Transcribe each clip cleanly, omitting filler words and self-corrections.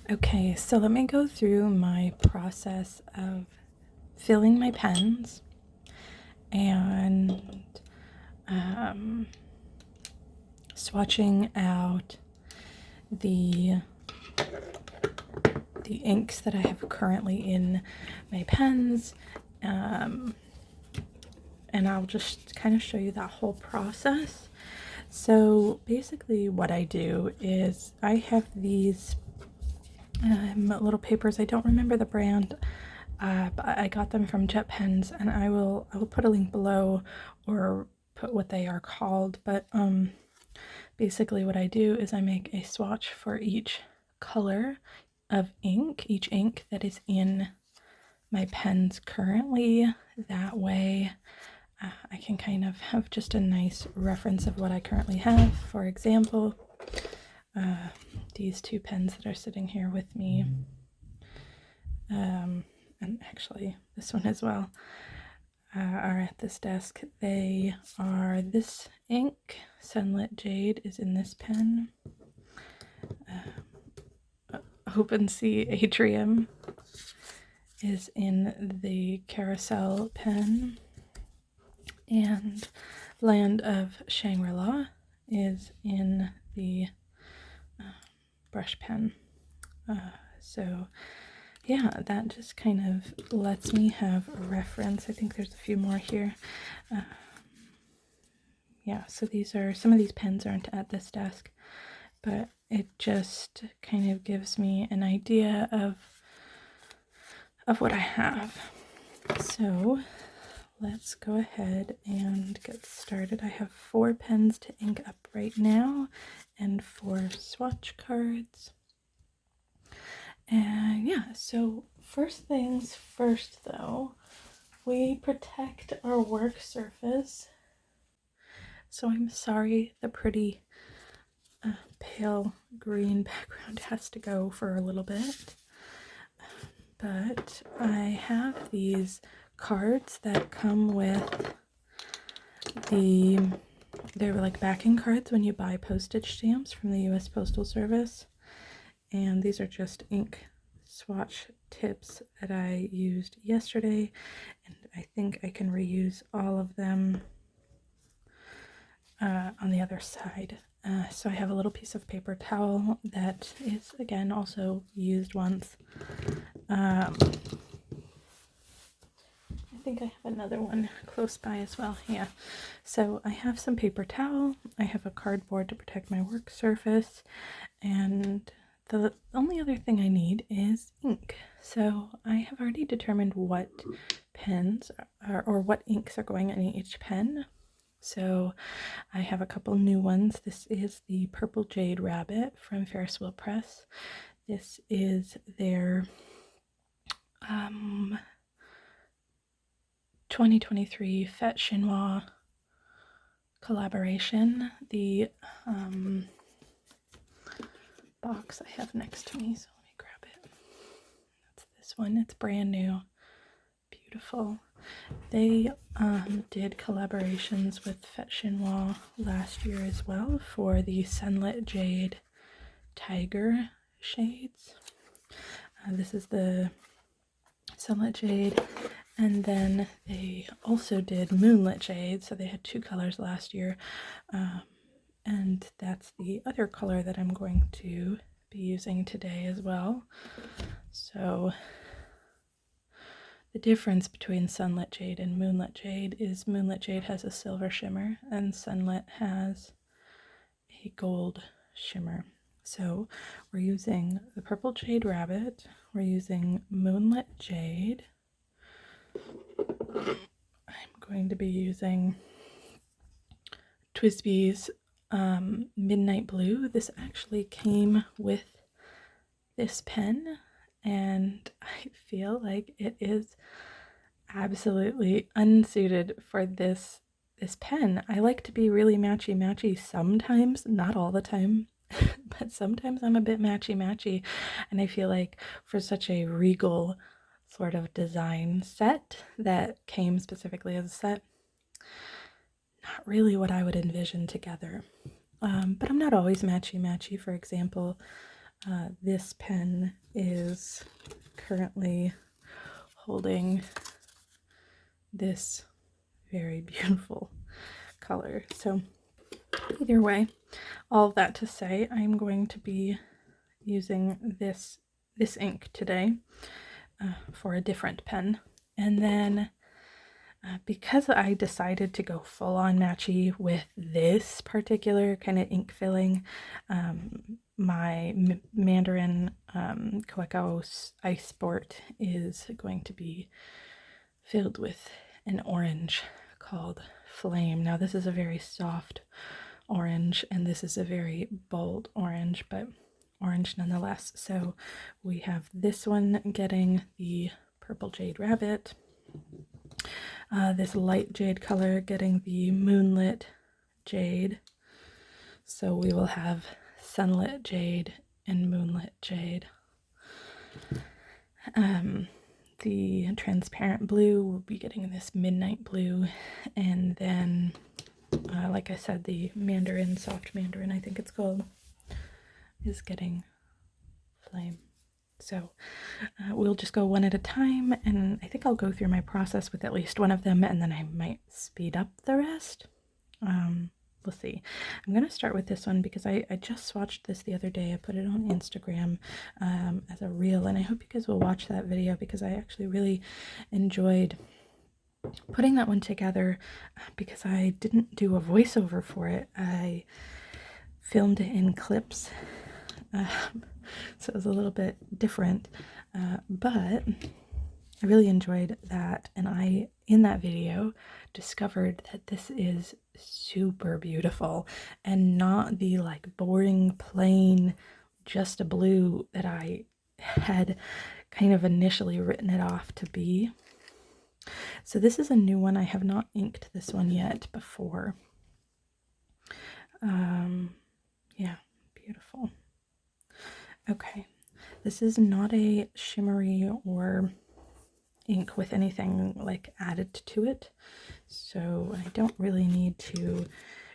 Okay, so let me go through my process of filling my pens and um, swatching out the inks that I have currently in my pens. And I'll just kind of show you that whole process. So basically what I do is I have these little papers. I don't remember the brand, but I got them from Jet Pens, and I will put a link below or put what they are called. But basically what I do is I make a swatch for each color of ink, each ink that is in my pens currently. That way I can kind of have just a nice reference of what I currently have. For example, these two pens that are sitting here with me, and actually this one as well, are at this desk. They are this ink, Sunlit Jade, is in this pen. Open Sea Atrium is in the Carousel pen. And Land of Shangri-La is in the brush pen. So yeah, that just kind of lets me have a reference. I think there's a few more here. Yeah, so these are, some of these pens aren't at this desk, but it just kind of gives me an idea of what I have. So let's go ahead and get started. I have 4 pens to ink up right now and 4 swatch cards. And yeah, so first things first though, we protect our work surface. So I'm sorry the pretty pale green background has to go for a little bit. But I have these cards that come with they're like backing cards when you buy postage stamps from the US Postal Service. And these are just ink swatch tips that I used yesterday, and I think I can reuse all of them on the other side. So I have a little piece of paper towel that is, again, also used once. I think I have another one close by as well. Yeah. So I have some paper towel. I have a cardboard to protect my work surface. And the only other thing I need is ink. So I have already determined what pens or what inks are going in each pen. So I have a couple new ones. This is the Purple Jade Rabbit from Ferris Wheel Press. This is their 2023 Fête Chinois collaboration. The box I have next to me, so let me grab it. That's this one. It's brand new. Beautiful. They did collaborations with Fête Chinois last year as well for the Sunlit Jade Tiger shades. This is the Sunlit Jade, and then they also did Moonlit Jade, so they had 2 colors last year, and that's the other color that I'm going to be using today as well. So the difference between Sunlit Jade and Moonlit Jade is Moonlit Jade has a silver shimmer and Sunlit has a gold shimmer. So we're using the Purple Jade Rabbit, we're using Moonlit Jade. I'm going to be using TWSBI's Midnight Blue. This actually came with this pen, and I feel like it is absolutely unsuited for this pen. I like to be really matchy sometimes, not all the time, but sometimes I'm a bit matchy, and I feel like for such a regal sort of design set that came specifically as a set, not really what I would envision together. But I'm not always matchy. For example, This pen is currently holding this very beautiful color. So either way, all of that to say, I'm going to be using this ink today for a different pen. And then because I decided to go full on matchy with this particular kind of ink filling, my Mandarin Koeko Ice Sport is going to be filled with an orange called Flame. Now this is a very soft orange and this is a very bold orange, but orange nonetheless. So we have this one getting the Purple Jade Rabbit, this light jade color getting the Moonlit Jade. So we will have Sunlit Jade and Moonlit Jade. The transparent blue will be getting this Midnight Blue, and then like I said, the Mandarin, soft Mandarin I think it's called, is getting Flame. So we'll just go one at a time, and I think I'll go through my process with at least one of them, and then I might speed up the rest. We'll see. I'm going to start with this one because I just swatched this the other day. I put it on Instagram as a reel, and I hope you guys will watch that video because I actually really enjoyed putting that one together because I didn't do a voiceover for it. I filmed it in clips, so it was a little bit different, but I really enjoyed that, and I, in that video, discovered that this is super beautiful and not the like boring, plain, just a blue that I had kind of initially written it off to be. So this is a new one. I have not inked this one yet before. Yeah, beautiful. Okay, this is not a shimmery or ink with anything like added to it, so I don't really need to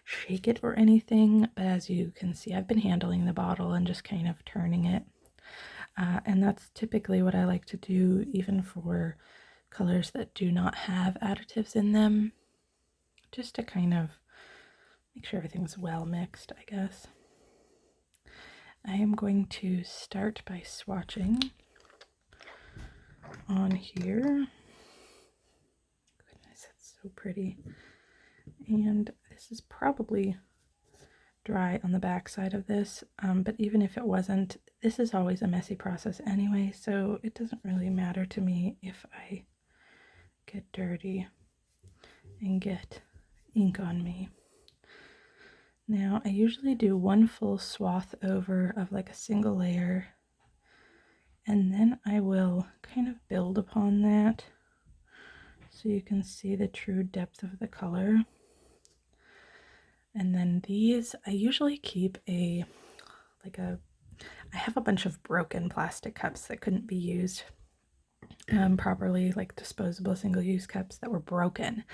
shake it or anything, but as you can see, I've been handling the bottle and just kind of turning it, and that's typically what I like to do even for colors that do not have additives in them, just to kind of make sure everything's well mixed, I guess. I am going to start by swatching on here. Goodness, it's so pretty. And this is probably dry on the back side of this, but even if it wasn't, this is always a messy process anyway, so it doesn't really matter to me if I get dirty and get ink on me. Now, I usually do one full swath over of like a single layer, and then I will kind of build upon that so you can see the true depth of the color. And then these, I usually keep I have a bunch of broken plastic cups that couldn't be used properly, like disposable single-use cups that were broken,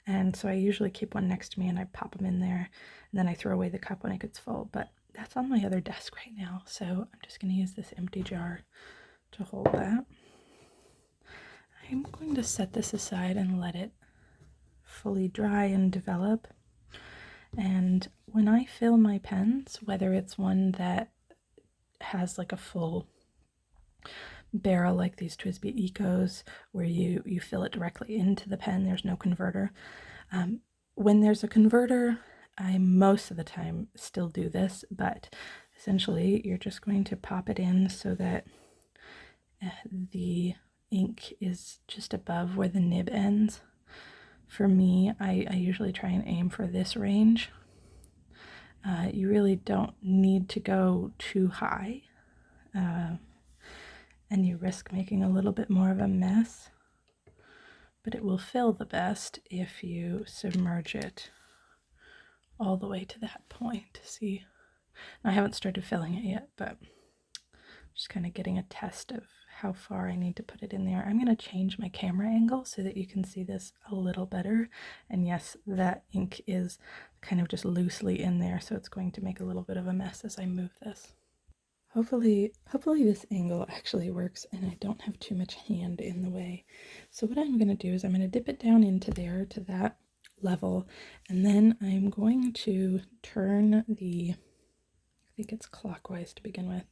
and so I usually keep one next to me and I pop them in there, and then I throw away the cup when it gets full, but that's on my other desk right now, so I'm just going to use this empty jar to hold that. I'm going to set this aside and let it fully dry and develop, and when I fill my pens, whether it's one that has like a full barrel like these TWSBI Ecos where you fill it directly into the pen, there's no converter. When there's a converter, I most of the time still do this, but essentially you're just going to pop it in so that the ink is just above where the nib ends. For me, I usually try and aim for this range. You really don't need to go too high, and you risk making a little bit more of a mess, but it will fill the best if you submerge it all the way to that point. See, I haven't started filling it yet, but just kind of getting a test of how far I need to put it in there. I'm going to change my camera angle so that you can see this a little better, and yes, that ink is kind of just loosely in there, so it's going to make a little bit of a mess as I move this. Hopefully this angle actually works and I don't have too much hand in the way. So what I'm going to do is I'm going to dip it down into there to that level, and then I'm going to turn the, I think it's clockwise to begin with.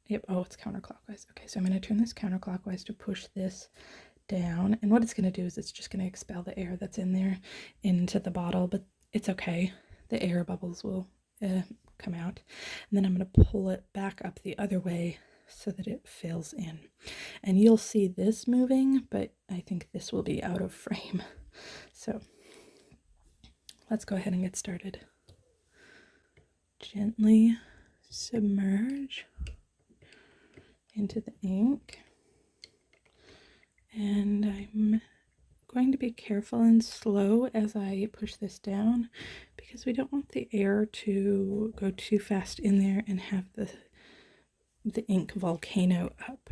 Yep, oh, it's counterclockwise. Okay, so I'm going to turn this counterclockwise to push this down, and what it's going to do is it's just going to expel the air that's in there into the bottle, but it's okay. The air bubbles will come out, and then I'm going to pull it back up the other way so that it fills in. And you'll see this moving, but I think this will be out of frame. So let's go ahead and get started. Gently submerge into the ink, and I'm going to be careful and slow as I push this down because we don't want the air to go too fast in there and have the ink volcano up.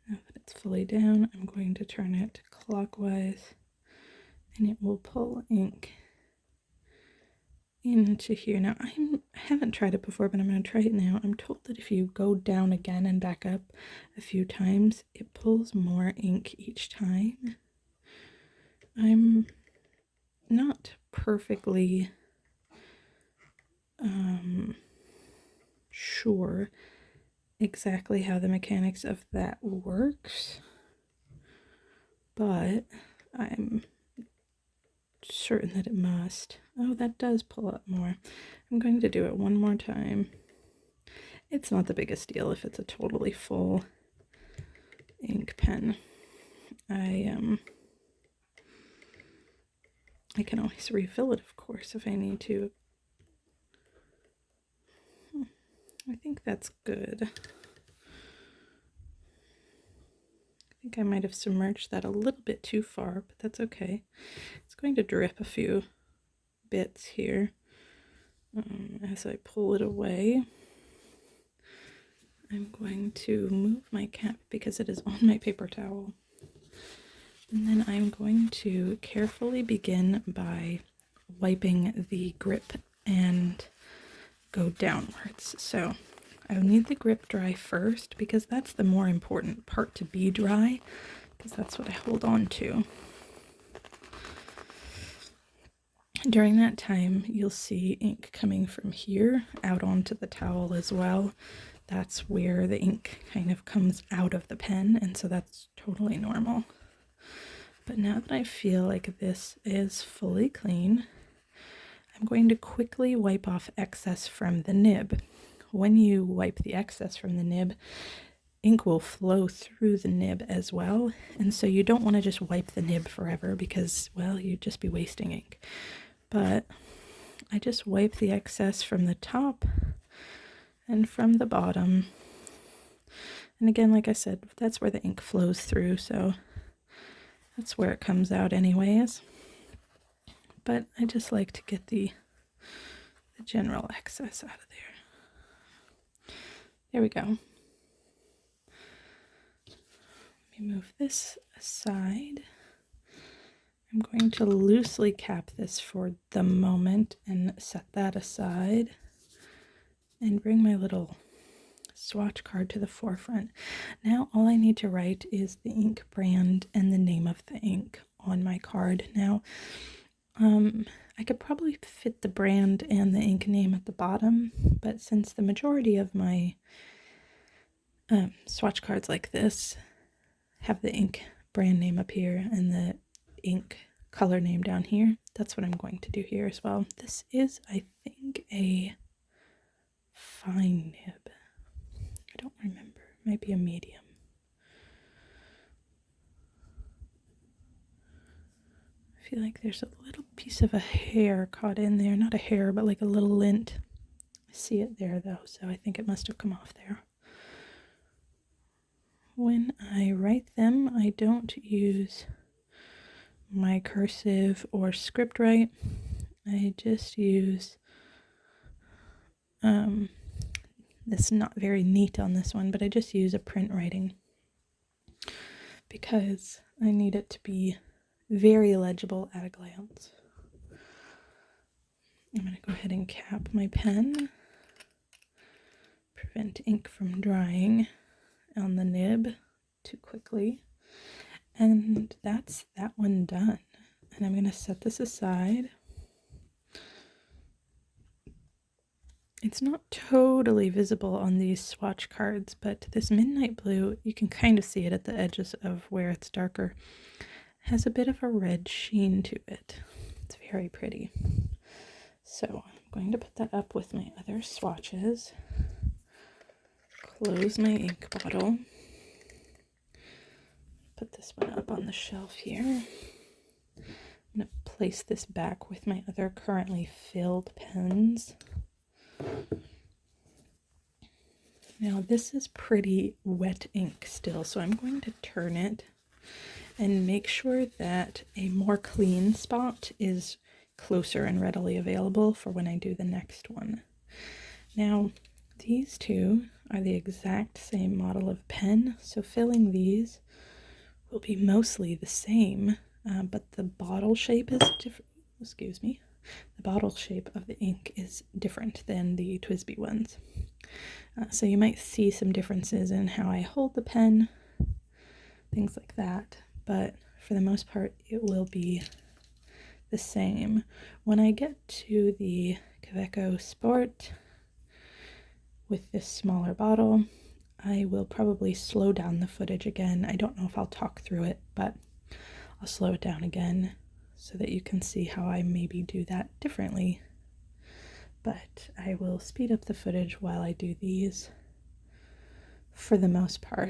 Now that it's fully down, I'm going to turn it clockwise and it will pull ink into here. Now I haven't tried it before, but I'm going to try it now. I'm told that if you go down again and back up a few times, it pulls more ink each time. I'm not perfectly sure exactly how the mechanics of that works, but I'm certain that it must. Oh, that does pull up more. I'm going to do it one more time. It's not the biggest deal if it's a totally full ink pen. I can always refill it, of course, if I need to. I think that's good. I think I might have submerged that a little bit too far, but that's okay. It's going to drip a few bits here as I pull it away. I'm going to move my cap because it is on my paper towel. And then I'm going to carefully begin by wiping the grip and go downwards. So I need the grip dry first because that's the more important part to be dry, because that's what I hold on to. During that time, you'll see ink coming from here out onto the towel as well. That's where the ink kind of comes out of the pen, and so that's totally normal. But now that I feel like this is fully clean, I'm going to quickly wipe off excess from the nib. When you wipe the excess from the nib, ink will flow through the nib as well, and so you don't want to just wipe the nib forever because, well, you'd just be wasting ink. But I just wipe the excess from the top and from the bottom. And again, like I said, that's where the ink flows through, so that's where it comes out anyways. But I just like to get the general excess out of there. There we go. Let me move this aside. I'm going to loosely cap this for the moment and set that aside and bring my little swatch card to the forefront. Now all I need to write is the ink brand and the name of the ink on my card. Now I could probably fit the brand and the ink name at the bottom, but since the majority of my swatch cards like this have the ink brand name up here and the ink color name down here, that's what I'm going to do here as well. This is, I think, a fine nib. I don't remember. It might be a medium. I feel like there's a little piece of a hair caught in there. Not a hair, but like a little lint. I see it there though, so I think it must have come off there. When I write them, I don't use my cursive or script write. I just use this, not very neat on this one, but I just use a print writing because I need it to be very legible at a glance. I'm going to go ahead and cap my pen, prevent ink from drying on the nib too quickly. And that's that one done. And I'm going to set this aside. It's not totally visible on these swatch cards, but this midnight blue, you can kind of see it at the edges of where it's darker, has a bit of a red sheen to it. It's very pretty. So I'm going to put that up with my other swatches. Close my ink bottle. Put this one up on the shelf here. I'm going to place this back with my other currently filled pens. Now this is pretty wet ink still, so I'm going to turn it and make sure that a more clean spot is closer and readily available for when I do the next one. Now these two are the exact same model of pen, so filling these will be mostly the same, but the bottle shape is different. Excuse me. The bottle shape of the ink is different than the TWSBI ones. So you might see some differences in how I hold the pen, things like that, but for the most part it will be the same. When I get to the Kaweco Sport with this smaller bottle, I will probably slow down the footage again. I don't know if I'll talk through it, but I'll slow it down again so that you can see how I maybe do that differently. But I will speed up the footage while I do these for the most part.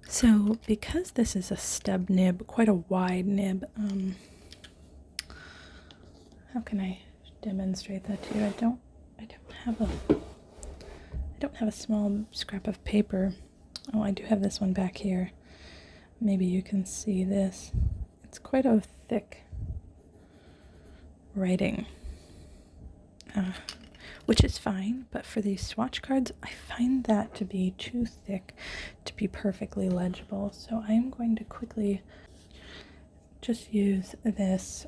So because this is a stub nib, quite a wide nib, how can I demonstrate that to you? I don't have a small scrap of paper. Oh, I do have this one back here. Maybe you can see this. It's quite a thick writing, which is fine, but for these swatch cards, I find that to be too thick to be perfectly legible. So I am going to quickly just use this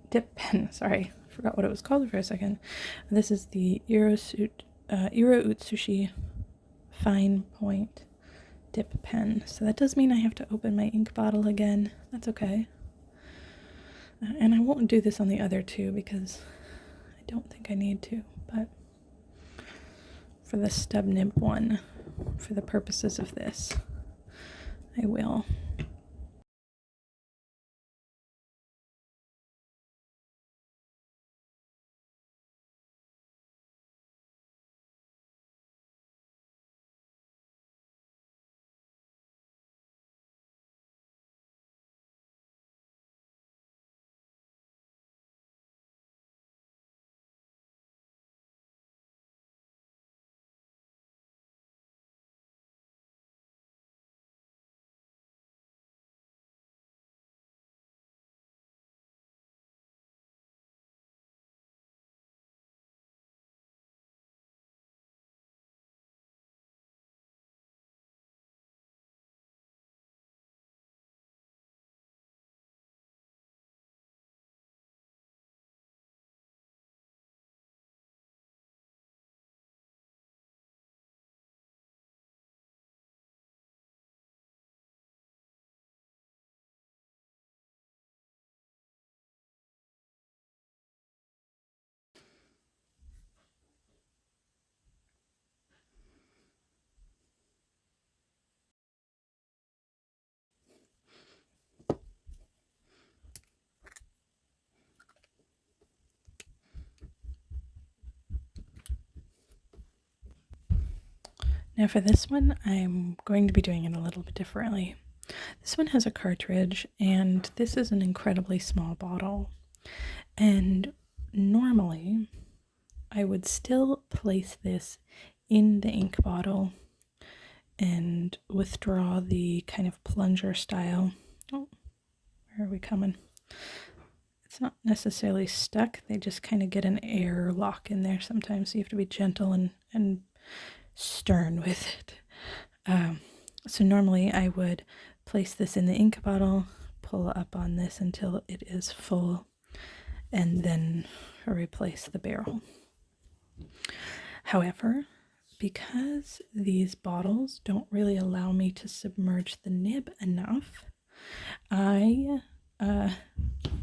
dip pen. Sorry, I forgot what it was called for a second. This is the Iro Utsushi Fine Point dip pen. So that does mean I have to open my ink bottle again. That's okay. And I won't do this on the other two because I don't think I need to, but for the stub nib one, for the purposes of this, I will. Now for this one, I'm going to be doing it a little bit differently. This one has a cartridge, and this is an incredibly small bottle. And normally, I would still place this in the ink bottle and withdraw the kind of plunger style. Oh, where are we coming? It's not necessarily stuck, they just kind of get an air lock in there sometimes, so you have to be gentle and stern with it. So normally I would place this in the ink bottle, pull up on this until it is full, and then replace the barrel. However, because these bottles don't really allow me to submerge the nib enough, I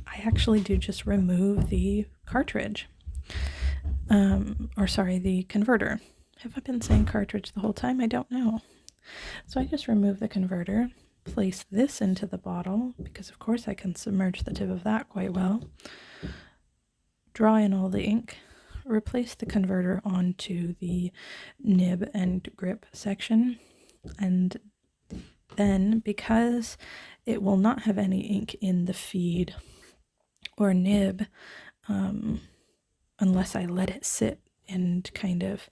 actually do just remove the cartridge. The converter. Have I been saying cartridge the whole time? I don't know. So I just remove the converter, place this into the bottle, because of course I can submerge the tip of that quite well, draw in all the ink, replace the converter onto the nib and grip section, and then because it will not have any ink in the feed or nib unless I let it sit and kind of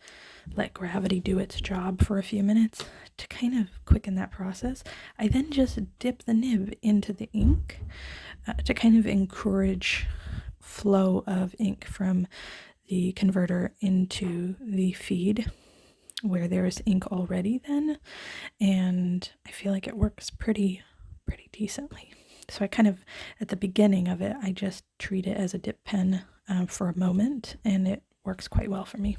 let gravity do its job for a few minutes to kind of quicken that process, I then just dip the nib into the ink to kind of encourage flow of ink from the converter into the feed where there's ink already then, and I feel like it works pretty decently. So I kind of, at the beginning of it, I just treat it as a dip pen for a moment, and it works quite well for me.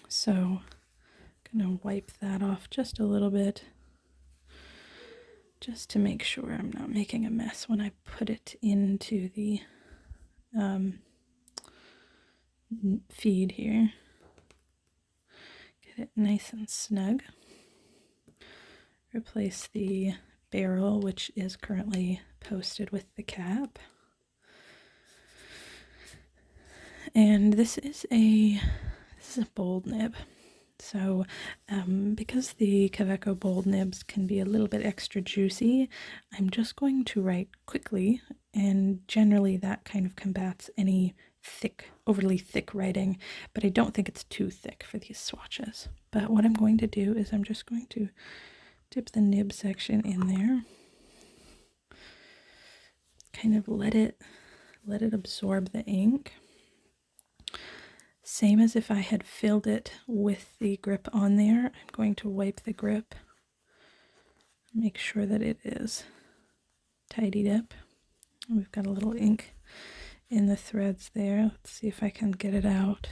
So I'm gonna wipe that off just a little bit, just to make sure I'm not making a mess when I put it into the feed here. Get it nice and snug. Replace the barrel, which is currently posted with the cap. And this is a bold nib. So because the Kaweco bold nibs can be a little bit extra juicy, I'm just going to write quickly, and generally that kind of combats any overly thick writing, but I don't think it's too thick for these swatches. But what I'm going to do is I'm just going to dip the nib section in there, kind of let it absorb the ink. Same as if I had filled it with the grip on there. I'm going to wipe the grip, make sure that it is tidied up. We've got a little ink in the threads there. Let's see if I can get it out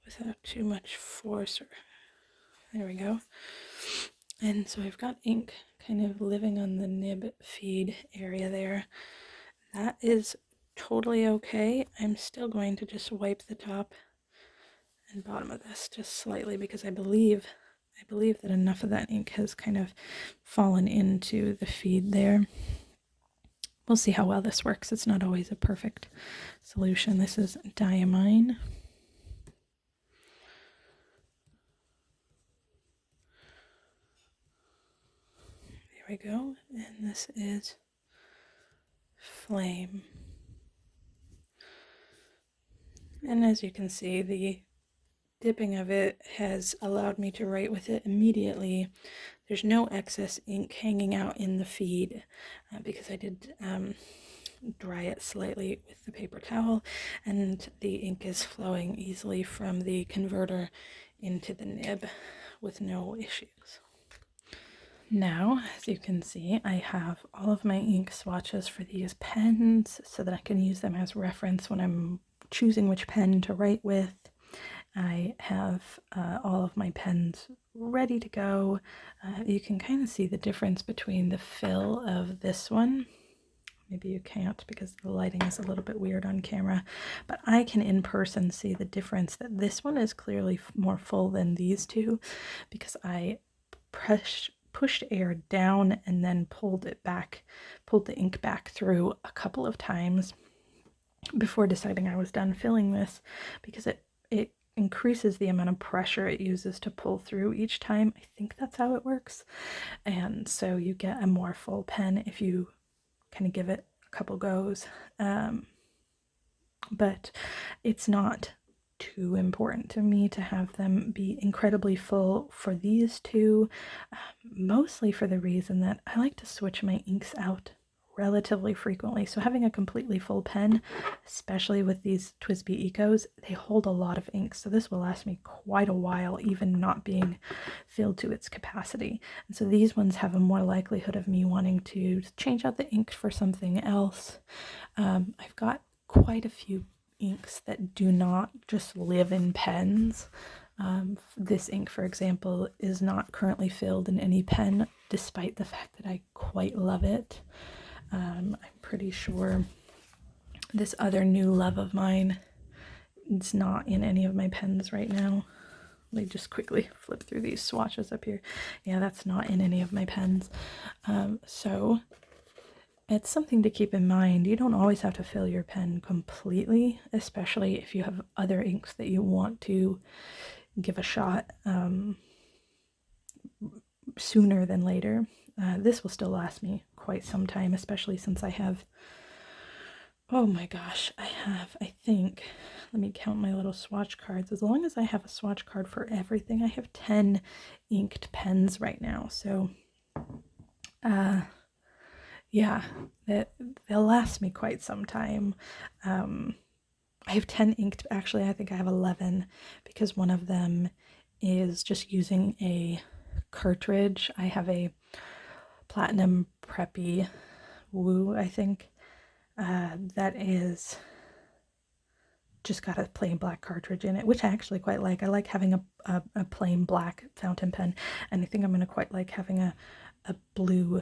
without too much force. There we go. And so I've got ink kind of living on the nib feed area there. That is totally okay. I'm still going to just wipe the top and bottom of this just slightly, because I believe that enough of that ink has kind of fallen into the feed there. We'll see how well this works. It's not always a perfect solution. This is Diamine. There we go. And this is Flame. And as you can see, the dipping of it has allowed me to write with it immediately. There's no excess ink hanging out in the feed because I did dry it slightly with the paper towel, and the ink is flowing easily from the converter into the nib with no issues. Now, as you can see, I have all of my ink swatches for these pens so that I can use them as reference when I'm choosing which pen to write with. I have all of my pens ready to go. You can kind of see the difference between the fill of this one. Maybe you can't because the lighting is a little bit weird on camera, but I can in person see the difference that this one is clearly more full than these two because I pushed air down and then pulled the ink back through a couple of times before deciding I was done filling this, because it increases the amount of pressure it uses to pull through each time. I think that's how it works. And so you get a more full pen if you kind of give it a couple goes. But it's not too important to me to have them be incredibly full for these two, mostly for the reason that I like to switch my inks out relatively frequently. So having a completely full pen, especially with these TWSBI Ecos, they hold a lot of ink. So this will last me quite a while, even not being filled to its capacity. And so these ones have a more likelihood of me wanting to change out the ink for something else. I've got quite a few inks that do not just live in pens. This ink, for example, is not currently filled in any pen, despite the fact that I quite love it. I'm pretty sure this other new love of mine is not in any of my pens right now. Let me just quickly flip through these swatches up here. Yeah, that's not in any of my pens. So it's something to keep in mind. You don't always have to fill your pen completely, especially if you have other inks that you want to give a shot sooner than later. This will still last me quite some time, especially since I have, oh my gosh, I think, let me count my little swatch cards. As long as I have a swatch card for everything, I have 10 inked pens right now. So, yeah, they'll last me quite some time. I have 10 inked, actually I think I have 11, because one of them is just using a cartridge. I have a Platinum Preppy Woo, I think, that is just got a plain black cartridge in it, which I actually quite like. I like having a plain black fountain pen, and I think I'm going to quite like having a blue.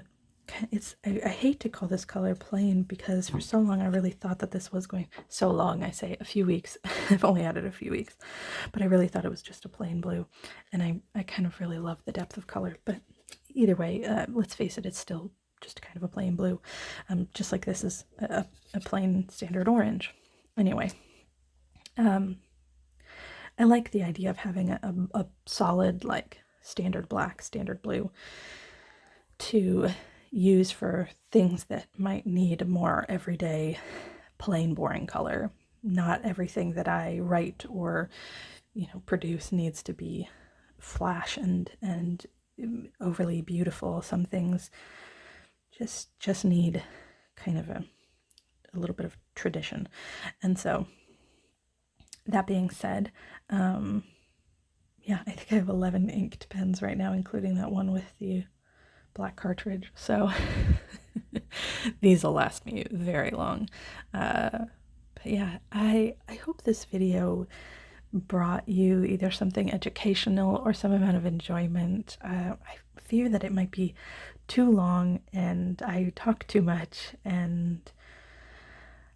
I hate to call this color plain because for so long I really thought that this was going, so long, I say a few weeks, I've only had it a few weeks, but I really thought it was just a plain blue, and I kind of really love the depth of color. But either way, let's face it, it's still just kind of a plain blue, just like this is a plain standard orange. Anyway, I like the idea of having a solid, like, standard black, standard blue to use for things that might need a more everyday, plain, boring color. Not everything that I write or, produce needs to be flash and overly beautiful. Some things just need kind of a little bit of tradition. And so, that being said, yeah, I think I have 11 inked pens right now, including that one with the black cartridge. So these will last me very long. But yeah, I hope this video brought you either something educational or some amount of enjoyment. I fear that it might be too long and I talk too much, and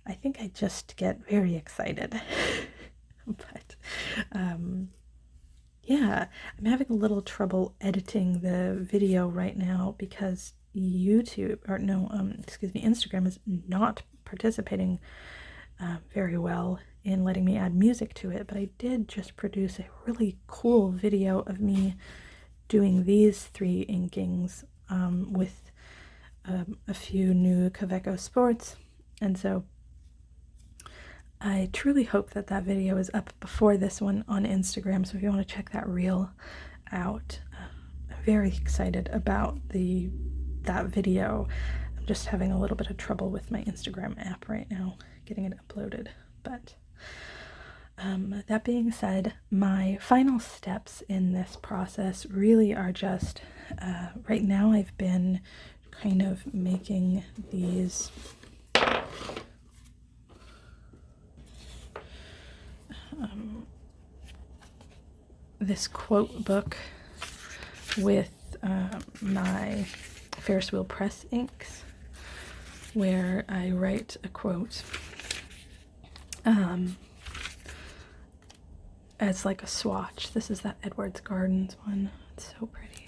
I think I just get very excited. But yeah, I'm having a little trouble editing the video right now because Instagram is not participating very well in letting me add music to it. But I did just produce a really cool video of me doing these 3 inkings with a few new Kaweco Sports, and so I truly hope that video is up before this one on Instagram, so if you want to check that reel out, I'm very excited about that video. I'm just having a little bit of trouble with my Instagram app right now, getting it uploaded. But that being said, my final steps in this process really are just, right now I've been kind of making these this quote book with my Ferris Wheel Press inks, where I write a quote as like a swatch. This is that Edwards Gardens one. It's so pretty.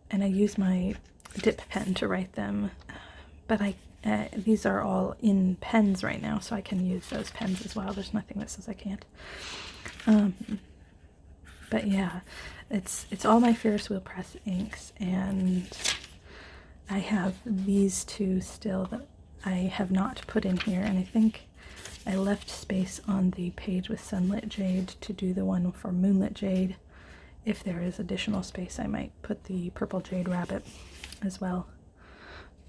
And I use my dip pen to write them, but these are all in pens right now, so I can use those pens as well. There's nothing that says I can't. But yeah, it's all my Ferris Wheel Press inks, and I have these two still that I have not put in here, and I think I left space on the page with Sunlit Jade to do the one for Moonlit Jade. If there is additional space, I might put the Purple Jade Rabbit as well.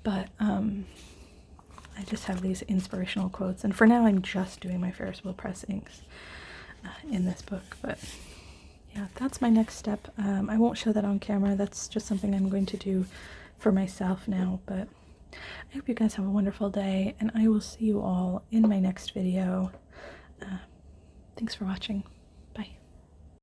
But I just have these inspirational quotes, and for now I'm just doing my Ferris Wheel Press inks in this book. But yeah, that's my next step. I won't show that on camera. That's just something I'm going to do for myself now. But I hope you guys have a wonderful day, and I will see you all in my next video. Thanks for watching.